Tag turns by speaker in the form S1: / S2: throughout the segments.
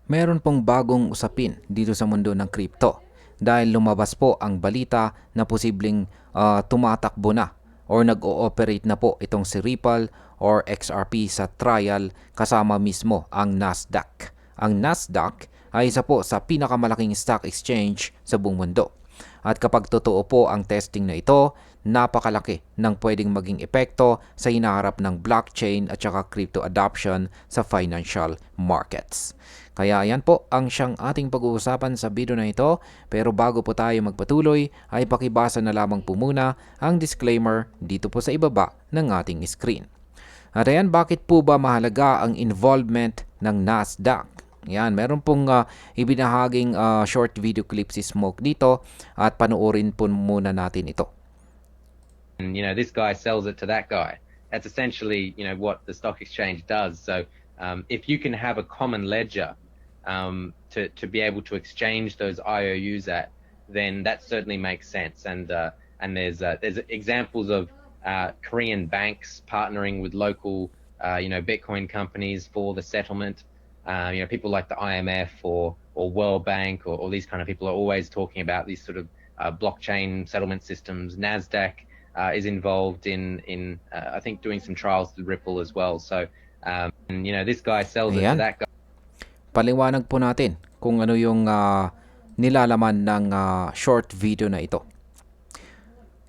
S1: Meron pong bagong usapin dito sa mundo ng crypto dahil lumabas po ang balita na posibleng tumatakbo na or nag-ooperate na po itong si Ripple or XRP sa trial kasama mismo ang Nasdaq. Ang Nasdaq ay isa po sa pinakamalaking stock exchange sa buong mundo. At kapag totoo po ang testing na ito, napakalaki ng pwedeng maging epekto sa hinaharap ng blockchain at saka crypto adoption sa financial markets. Kaya yan po ang siyang ating pag-uusapan sa video na ito. Pero bago po tayo magpatuloy, ay pakibasa na lamang po muna ang disclaimer dito po sa ibaba ng ating screen. At ayan, bakit po ba mahalaga ang involvement ng Nasdaq? Yan, meron pong ibinahaging short video clip si Smoke dito at panoorin po muna natin ito.
S2: And this guy sells it to that guy. That's essentially what the stock exchange does. So if you can have a common ledger to be able to exchange those IOUs at, then that certainly makes sense. And there's examples of Korean banks partnering with local Bitcoin companies for the settlement. People like the IMF or World Bank or these kind of people are always talking about these sort of blockchain settlement systems. Nasdaq is involved in I think doing some trials with Ripple as well. So this guy sells it to that guy.
S1: Paliwanag po natin kung ano yung nilalaman ng short video na ito.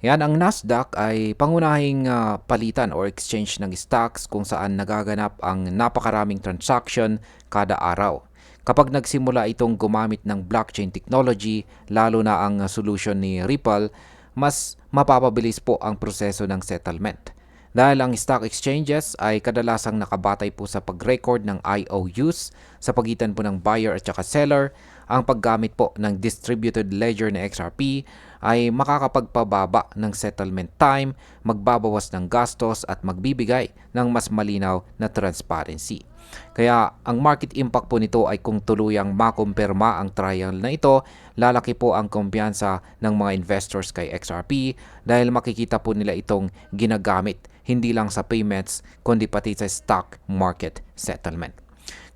S1: Yan, ang Nasdaq ay pangunahing palitan or exchange ng stocks kung saan nagaganap ang napakaraming transaction kada araw. Kapag nagsimula itong gumamit ng blockchain technology, lalo na ang solution ni Ripple, mas mapapabilis po ang proseso ng settlement. Dahil ang stock exchanges ay kadalasang nakabatay po sa pag-record ng IOUs sa pagitan po ng buyer at saka seller, ang paggamit po ng distributed ledger na XRP ay makakapagpababa ng settlement time, magbabawas ng gastos at magbibigay ng mas malinaw na transparency. Kaya ang market impact po nito ay kung tuluyang makumpirma ang trial na ito, lalaki po ang kumpiyansa ng mga investors kay XRP dahil makikita po nila itong ginagamit hindi lang sa payments kundi pati sa stock market settlement.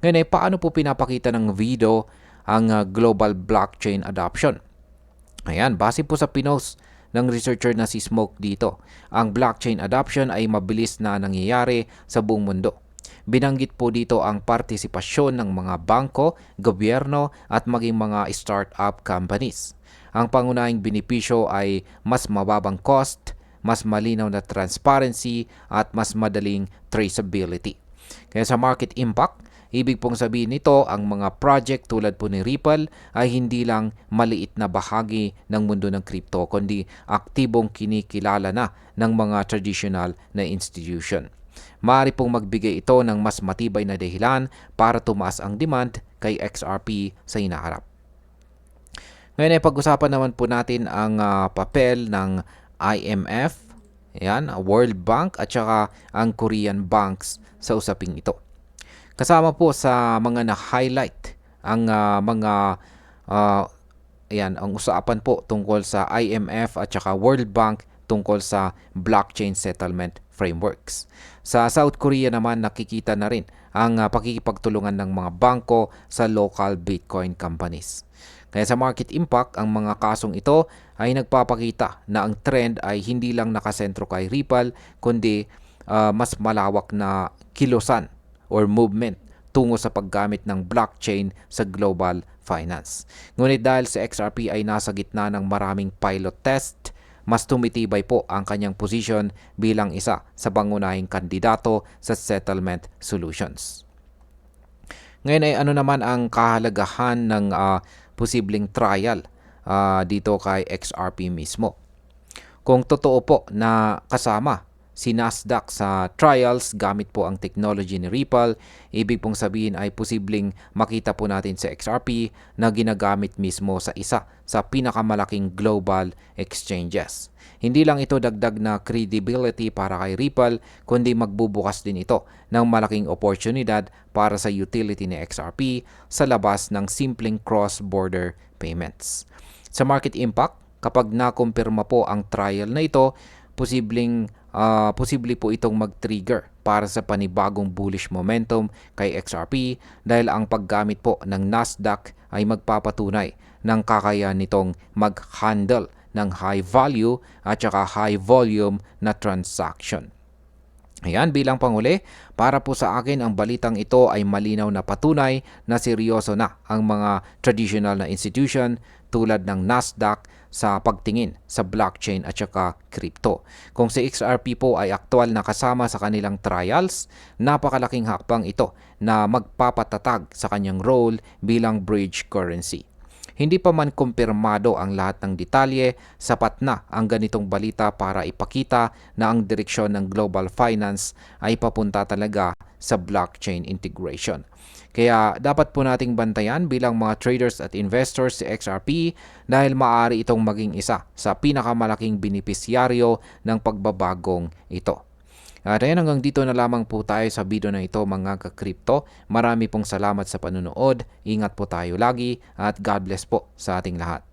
S1: Ngayon ay paano po pinapakita ng video ang global blockchain adoption? Ayan, base po sa pinost ng researcher na si Smoke dito, ang blockchain adoption ay mabilis na nangyayari sa buong mundo. Binanggit po dito ang partisipasyon ng mga bangko, gobyerno at maging mga startup companies. Ang pangunahing benepisyo ay mas mababang cost, mas malinaw na transparency at mas madaling traceability. Kaya sa market impact, ibig pong sabihin nito ang mga project tulad po ni Ripple ay hindi lang maliit na bahagi ng mundo ng crypto kundi aktibong kinikilala na ng mga traditional na institution. Maaari pong magbigay ito ng mas matibay na dahilan para tumaas ang demand kay XRP sa hinaharap. Ngayon ay pag-usapan naman po natin ang papel ng IMF, World Bank at saka ang Korean banks sa usaping ito. Kasama po sa mga na-highlight ang ang usapan po tungkol sa IMF at saka World Bank tungkol sa blockchain settlement frameworks. Sa South Korea naman nakikita na rin ang pakikipagtulungan ng mga bangko sa local Bitcoin companies. Kaya sa market impact, ang mga kasong ito ay nagpapakita na ang trend ay hindi lang nakasentro kay Ripple kundi mas malawak na kilusan or movement tungo sa paggamit ng blockchain sa global finance. Ngunit dahil si XRP ay nasa gitna ng maraming pilot test, mas tumitibay po ang kanyang position bilang isa sa pangunahing kandidato sa settlement solutions. Ngayon ay ano naman ang kahalagahan ng posibleng trial dito kay XRP mismo? Kung totoo po na kasama si Nasdaq sa trials gamit po ang technology ni Ripple, ibig pong sabihin ay posibleng makita po natin sa XRP na ginagamit mismo sa isa sa pinakamalaking global exchanges. Hindi lang ito dagdag na credibility para kay Ripple, kundi magbubukas din ito ng malaking oportunidad para sa utility ni XRP sa labas ng simpleng cross-border payments. Sa market impact, kapag nakumpirma po ang trial na ito, posibleng posible po itong mag-trigger para sa panibagong bullish momentum kay XRP dahil ang paggamit po ng Nasdaq ay magpapatunay ng kakayahan nitong mag-handle ng high value at saka high volume na transaction. Ayan, bilang panghuli, para po sa akin ang balitang ito ay malinaw na patunay na seryoso na ang mga traditional na institution tulad ng Nasdaq sa pagtingin sa blockchain at saka crypto. Kung si XRP po ay aktual na kasama sa kanilang trials, napakalaking hakbang ito na magpapatatag sa kanyang role bilang bridge currency. Hindi pa man kumpirmado ang lahat ng detalye, sapat na ang ganitong balita para ipakita na ang direksyon ng global finance ay papunta talaga sa blockchain integration. Kaya dapat po nating bantayan bilang mga traders at investors si XRP dahil maaari itong maging isa sa pinakamalaking benepisyaryo ng pagbabagong ito. At ayan, hanggang dito na lamang po tayo sa video na ito mga ka-crypto. Marami pong salamat sa panunood. Ingat po tayo lagi at God bless po sa ating lahat.